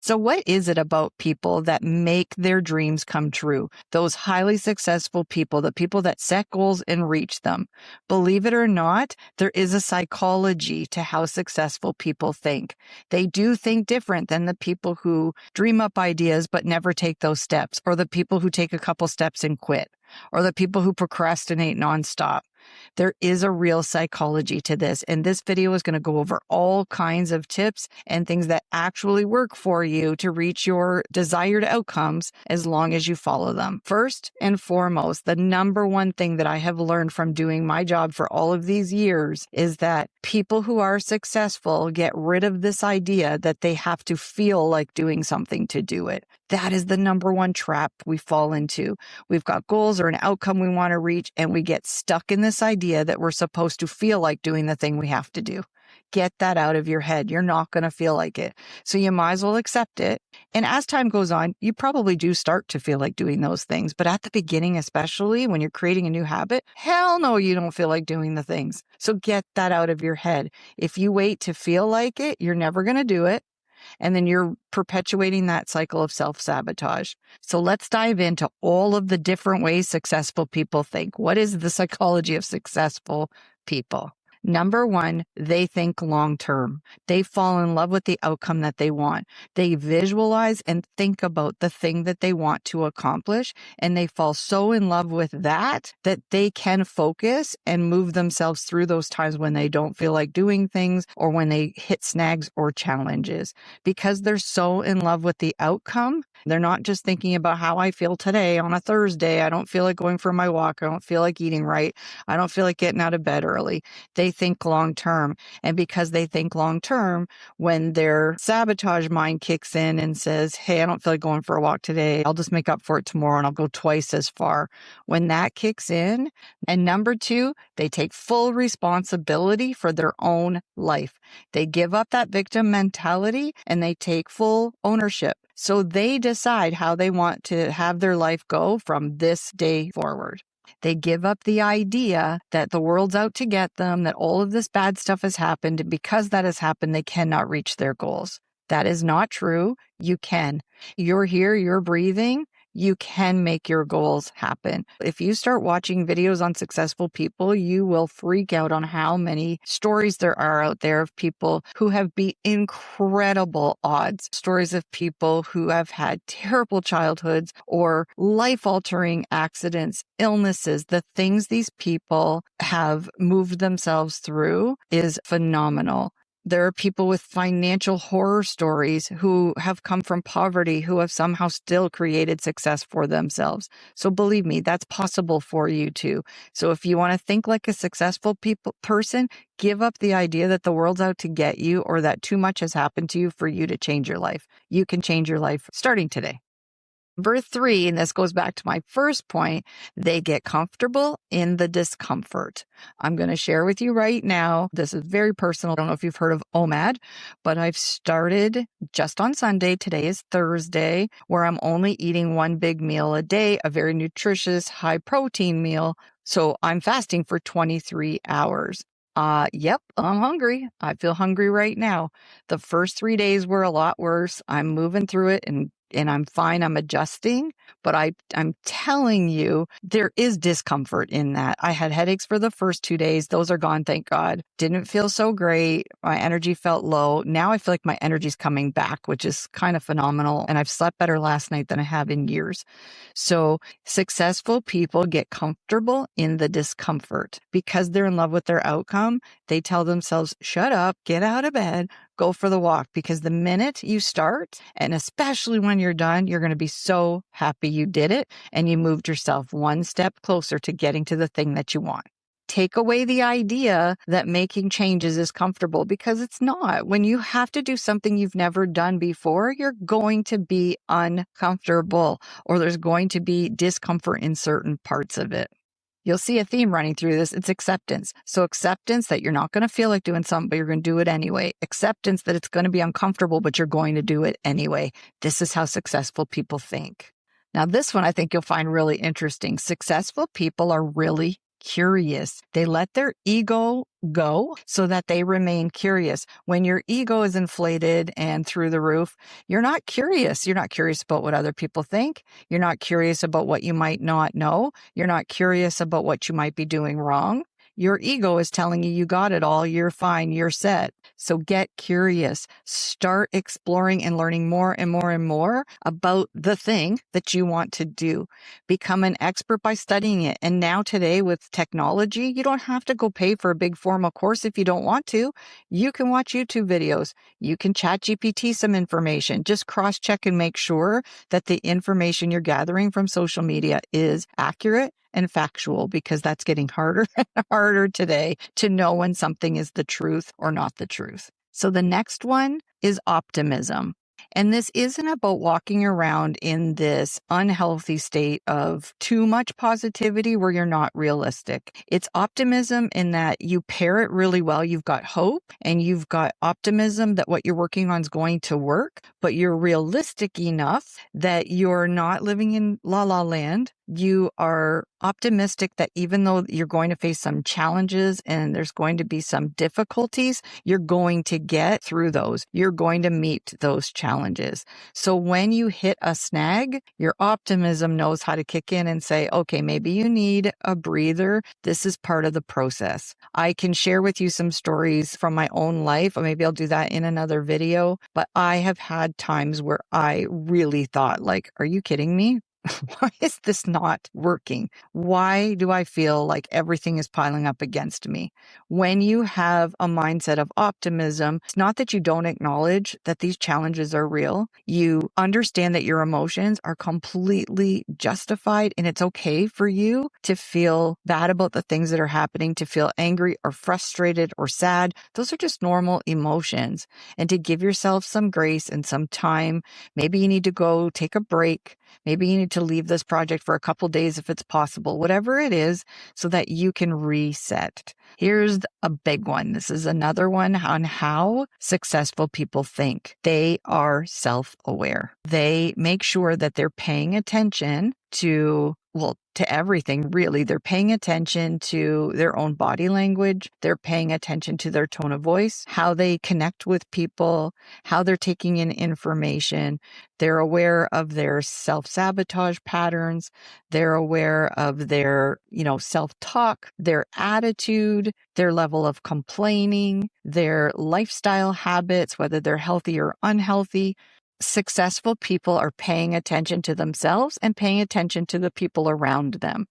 So what is it about people that make their dreams come true? Those highly successful people, the people that set goals and reach them. Believe it or not, there is a psychology to how successful people think. They do think different than the people who dream up ideas but never take those steps, or the people who take a couple steps and quit, or the people who procrastinate nonstop. There is a real psychology to this, and this video is going to go over all kinds of tips and things that actually work for you to reach your desired outcomes as long as you follow them. First and foremost, the number one thing that I have learned from doing my job for all of these years is that people who are successful get rid of this idea that they have to feel like doing something to do it. That is the number one trap we fall into. We've got goals or an outcome we want to reach, and we get stuck in this idea that we're supposed to feel like doing the thing we have to do. Get that out of your head. You're not going to feel like it. So you might as well accept it. And as time goes on, you probably do start to feel like doing those things. But at the beginning, especially when you're creating a new habit, hell no, you don't feel like doing the things. So get that out of your head. If you wait to feel like it, you're never going to do it. And then you're perpetuating that cycle of self-sabotage. So let's dive into all of the different ways successful people think. What is the psychology of successful people? Number one, they think long-term. They fall in love with the outcome that they want. They visualize and think about the thing that they want to accomplish, and they fall so in love with that they can focus and move themselves through those times when they don't feel like doing things or when they hit snags or challenges. Because they're so in love with the outcome, they're not just thinking about how I feel today on a Thursday. I don't feel like going for my walk. I don't feel like eating right. I don't feel like getting out of bed early. They think long term. And because they think long term, when their sabotage mind kicks in and says, hey, I don't feel like going for a walk today, I'll just make up for it tomorrow and I'll go twice as far. When that kicks in, and number two, they take full responsibility for their own life. They give up that victim mentality and they take full ownership. So they decide how they want to have their life go from this day forward. They give up the idea that the world's out to get them, that all of this bad stuff has happened, and because that has happened, they cannot reach their goals. That is not true. You can. You're here, you're breathing. You can make your goals happen. If you start watching videos on successful people, you will freak out on how many stories there are out there of people who have beat incredible odds. Stories of people who have had terrible childhoods or life-altering accidents, illnesses. The things these people have moved themselves through is phenomenal. There are people with financial horror stories who have come from poverty, who have somehow still created success for themselves. So believe me, that's possible for you too. So if you want to think like a successful person, give up the idea that the world's out to get you or that too much has happened to you for you to change your life. You can change your life starting today. Number three, and this goes back to my first point, they get comfortable in the discomfort. I'm going to share with you right now. This is very personal. I don't know if you've heard of OMAD, but I've started just on Sunday. Today is Thursday, where I'm only eating one big meal a day, a very nutritious, high protein meal. So I'm fasting for 23 hours. Yep, I'm hungry. I feel hungry right now. The first 3 days were a lot worse. I'm moving through it and I'm fine. I'm adjusting, but I'm telling you, there is discomfort in that. I had headaches for the first 2 days. Those are gone, thank God. Didn't feel so great. My energy felt low. Now I feel like my energy's coming back, which is kind of phenomenal. And I've slept better last night than I have in years. So successful people get comfortable in the discomfort because they're in love with their outcome. They tell themselves, shut up, get out of bed, go for the walk, because the minute you start, and especially when you're done, you're going to be so happy you did it and you moved yourself one step closer to getting to the thing that you want. Take away the idea that making changes is comfortable, because it's not. When you have to do something you've never done before, you're going to be uncomfortable, or there's going to be discomfort in certain parts of it. You'll see a theme running through this. It's acceptance. So acceptance that you're not going to feel like doing something, but you're going to do it anyway. Acceptance that it's going to be uncomfortable, but you're going to do it anyway. This is how successful people think. Now, this one I think you'll find really interesting. Successful people are really curious. They let their ego go so that they remain curious. When your ego is inflated and through the roof, you're not curious. You're not curious about what other people think. You're not curious about what you might not know. You're not curious about what you might be doing wrong. Your ego is telling you got it all, you're fine, you're set. So get curious. Start exploring and learning more and more and more about the thing that you want to do. Become an expert by studying it. And now today with technology, you don't have to go pay for a big formal course if you don't want to. You can watch YouTube videos. You can chat GPT some information. Just cross-check and make sure that the information you're gathering from social media is accurate and factual, because that's getting harder and harder today to know when something is the truth or not the truth. So the next one is optimism. And this isn't about walking around in this unhealthy state of too much positivity where you're not realistic. It's optimism in that you pair it really well. You've got hope and you've got optimism that what you're working on is going to work, but you're realistic enough that you're not living in la la land. You are optimistic that even though you're going to face some challenges and there's going to be some difficulties, you're going to get through those. You're going to meet those challenges. So when you hit a snag, your optimism knows how to kick in and say, okay, maybe you need a breather. This is part of the process. I can share with you some stories from my own life, or maybe I'll do that in another video. But I have had times where I really thought, like, are you kidding me? Why is this not working? Why do I feel like everything is piling up against me? When you have a mindset of optimism, it's not that you don't acknowledge that these challenges are real. You understand that your emotions are completely justified, and it's okay for you to feel bad about the things that are happening, to feel angry or frustrated or sad. Those are just normal emotions. And to give yourself some grace and some time, maybe you need to go take a break. Maybe you need to leave this project for a couple days if it's possible, whatever it is, so that you can reset. Here's a big one. This is another one on how successful people think. They are self-aware. They make sure that they're paying attention to everything, really. They're paying attention to their own body language. They're paying attention to their tone of voice, how they connect with people, how they're taking in information. They're aware of their self-sabotage patterns. They're aware of their, self-talk, their attitude, their level of complaining, their lifestyle habits, whether they're healthy or unhealthy. Successful people are paying attention to themselves and paying attention to the people around them.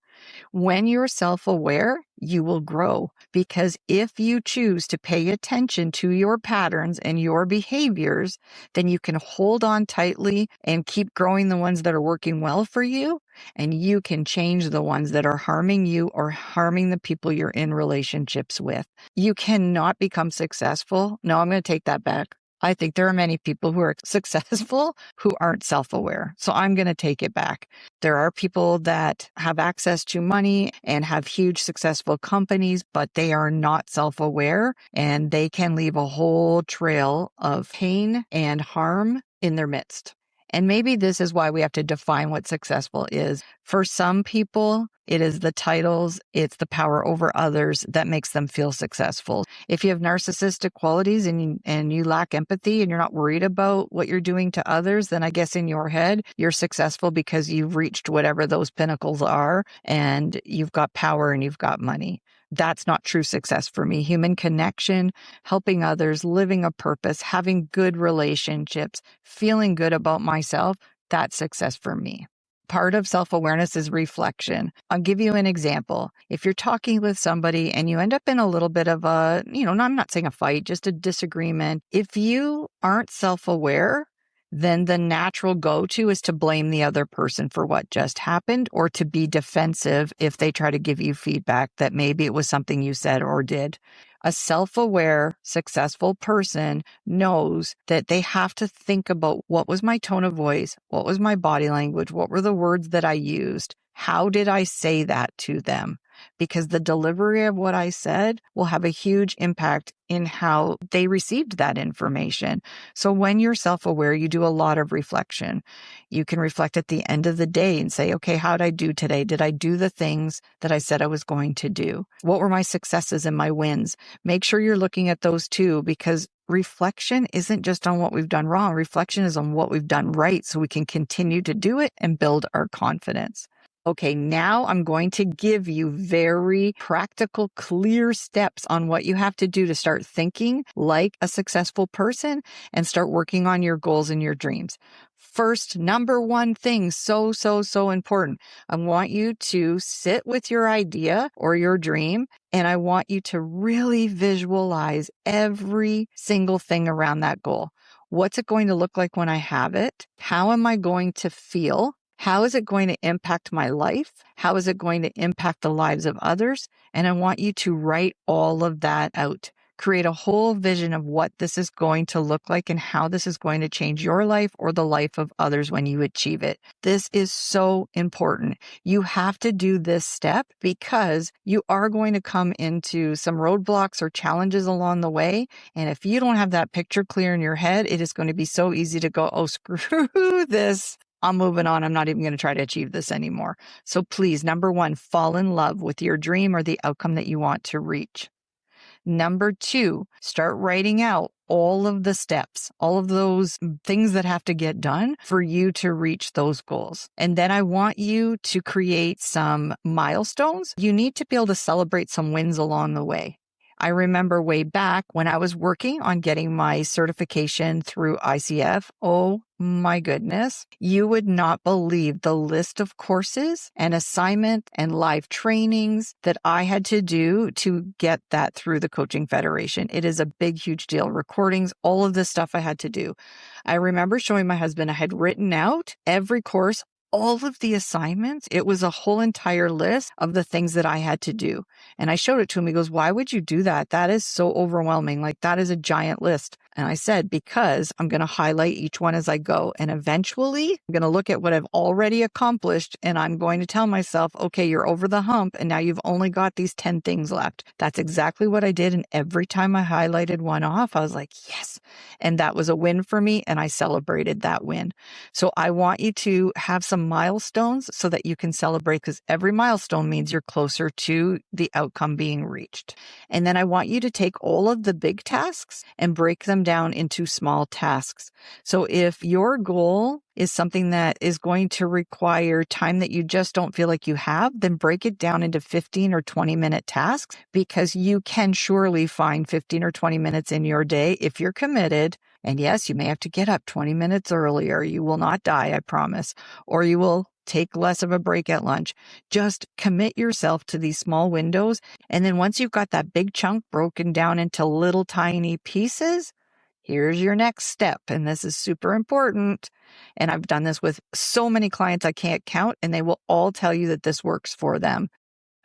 When you're self-aware, you will grow, because if you choose to pay attention to your patterns and your behaviors, then you can hold on tightly and keep growing the ones that are working well for you, and you can change the ones that are harming you or harming the people you're in relationships with. You cannot become successful. No, I'm going to take that back. I think there are many people who are successful who aren't self-aware. So I'm going to take it back. There are people that have access to money and have huge successful companies, but they are not self-aware, and they can leave a whole trail of pain and harm in their midst. And maybe this is why we have to define what successful is. For some people, it is the titles, it's the power over others that makes them feel successful. If you have narcissistic qualities and you lack empathy and you're not worried about what you're doing to others, then I guess in your head, you're successful because you've reached whatever those pinnacles are and you've got power and you've got money. That's not true success for me. Human connection, helping others, living a purpose, having good relationships, feeling good about myself, that's success for me. Part of self-awareness is reflection. I'll give you an example. If you're talking with somebody and you end up in a little bit of a, I'm not saying a fight, just a disagreement. If you aren't self-aware, then the natural go-to is to blame the other person for what just happened, or to be defensive if they try to give you feedback that maybe it was something you said or did. A self-aware, successful person knows that they have to think about, what was my tone of voice? What was my body language? What were the words that I used? How did I say that to them? Because the delivery of what I said will have a huge impact in how they received that information. So when you're self-aware, you do a lot of reflection. You can reflect at the end of the day and say, okay, how did I do today? Did I do the things that I said I was going to do? What were my successes and my wins? Make sure you're looking at those too, because reflection isn't just on what we've done wrong. Reflection is on what we've done right, so we can continue to do it and build our confidence. Okay, now I'm going to give you very practical, clear steps on what you have to do to start thinking like a successful person and start working on your goals and your dreams. First, number one thing, so important. I want you to sit with your idea or your dream, and I want you to really visualize every single thing around that goal. What's it going to look like when I have it? How am I going to feel? How is it going to impact my life? How is it going to impact the lives of others? And I want you to write all of that out. Create a whole vision of what this is going to look like and how this is going to change your life or the life of others when you achieve it. This is so important. You have to do this step because you are going to come into some roadblocks or challenges along the way. And if you don't have that picture clear in your head, it is going to be so easy to go, oh, screw this. I'm moving on. I'm not even going to try to achieve this anymore. So please, number one, fall in love with your dream or the outcome that you want to reach. Number two, start writing out all of the steps, all of those things that have to get done for you to reach those goals. And then I want you to create some milestones. You need to be able to celebrate some wins along the way. I remember way back when I was working on getting my certification through ICF. Oh my goodness. You would not believe the list of courses and assignment and live trainings that I had to do to get that through the Coaching Federation. It is a big, huge deal. Recordings, all of this stuff I had to do. I remember showing my husband, I had written out every course, all of the assignments. It was a whole entire list of the things that I had to do. And I showed it to him. He goes, why would you do that? That is so overwhelming. Like, that is a giant list. And I said, because I'm going to highlight each one as I go. And eventually I'm going to look at what I've already accomplished. And I'm going to tell myself, okay, you're over the hump. And now you've only got these 10 things left. That's exactly what I did. And every time I highlighted one off, I was like, yes. And that was a win for me. And I celebrated that win. So I want you to have some milestones so that you can celebrate, because every milestone means you're closer to the outcome being reached. And then I want you to take all of the big tasks and break them down into small tasks. So if your goal is something that is going to require time that you just don't feel like you have, then break it down into 15 or 20-minute tasks, because you can surely find 15 or 20 minutes in your day if you're committed. And yes, you may have to get up 20 minutes earlier. You will not die, I promise. Or you will take less of a break at lunch. Just commit yourself to these small windows. And then once you've got that big chunk broken down into little tiny pieces, here's your next step. And this is super important. And I've done this with so many clients I can't count, and they will all tell you that this works for them.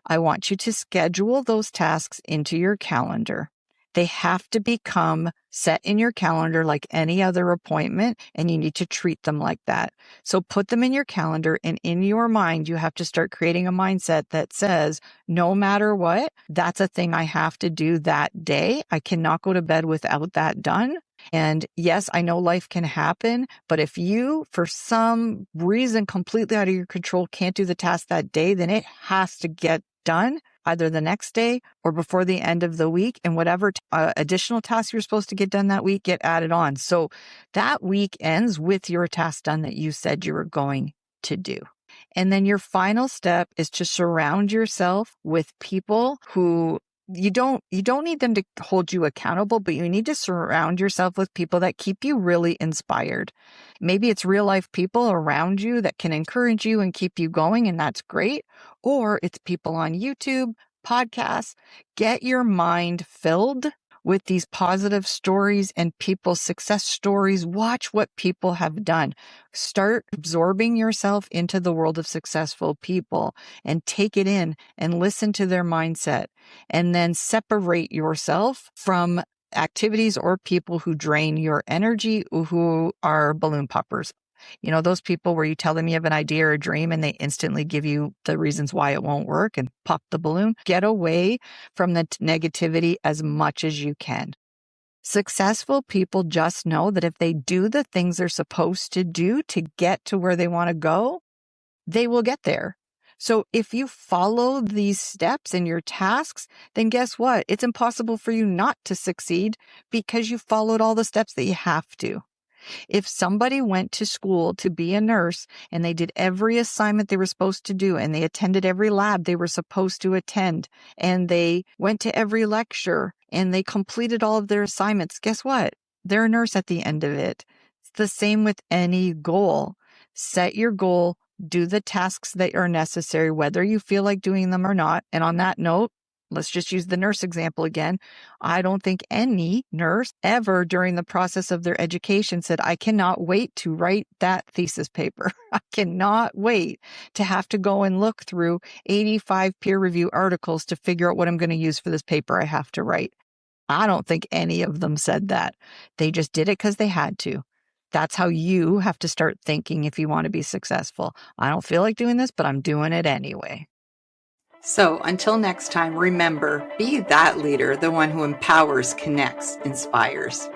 I want you to schedule those tasks into your calendar. They have to become set in your calendar like any other appointment, and you need to treat them like that. So put them in your calendar, and in your mind, you have to start creating a mindset that says, no matter what, that's a thing I have to do that day. I cannot go to bed without that done. And yes, I know life can happen, but if you, for some reason completely out of your control, can't do the task that day, then it has to get done either the next day or before the end of the week, and whatever additional tasks you're supposed to get done that week get added on. So that week ends with your task done that you said you were going to do. And then your final step is to surround yourself with people who you don't need them to hold you accountable, but you need to surround yourself with people that keep you really inspired. Maybe it's real life people around you that can encourage you and keep you going, and that's great. Or it's people on YouTube, podcasts. Get your mind filled with these positive stories and people's success stories. Watch what people have done. Start absorbing yourself into the world of successful people and take it in and listen to their mindset. And then separate yourself from activities or people who drain your energy, who are balloon poppers. You know, those people where you tell them you have an idea or a dream and they instantly give you the reasons why it won't work and pop the balloon. Get away from the negativity as much as you can. Successful people just know that if they do the things they're supposed to do to get to where they want to go, they will get there. So if you follow these steps in your tasks, then guess what? It's impossible for you not to succeed because you followed all the steps that you have to. If somebody went to school to be a nurse and they did every assignment they were supposed to do and they attended every lab they were supposed to attend and they went to every lecture and they completed all of their assignments, guess what? They're a nurse at the end of it. It's the same with any goal. Set your goal, do the tasks that are necessary, whether you feel like doing them or not. And on that note, let's just use the nurse example again. I don't think any nurse ever during the process of their education said, I cannot wait to write that thesis paper. I cannot wait to have to go and look through 85 peer review articles to figure out what I'm going to use for this paper I have to write. I don't think any of them said that. They just did it because they had to. That's how you have to start thinking if you want to be successful. I don't feel like doing this, but I'm doing it anyway. So until next time, remember, be that leader, the one who empowers, connects, inspires.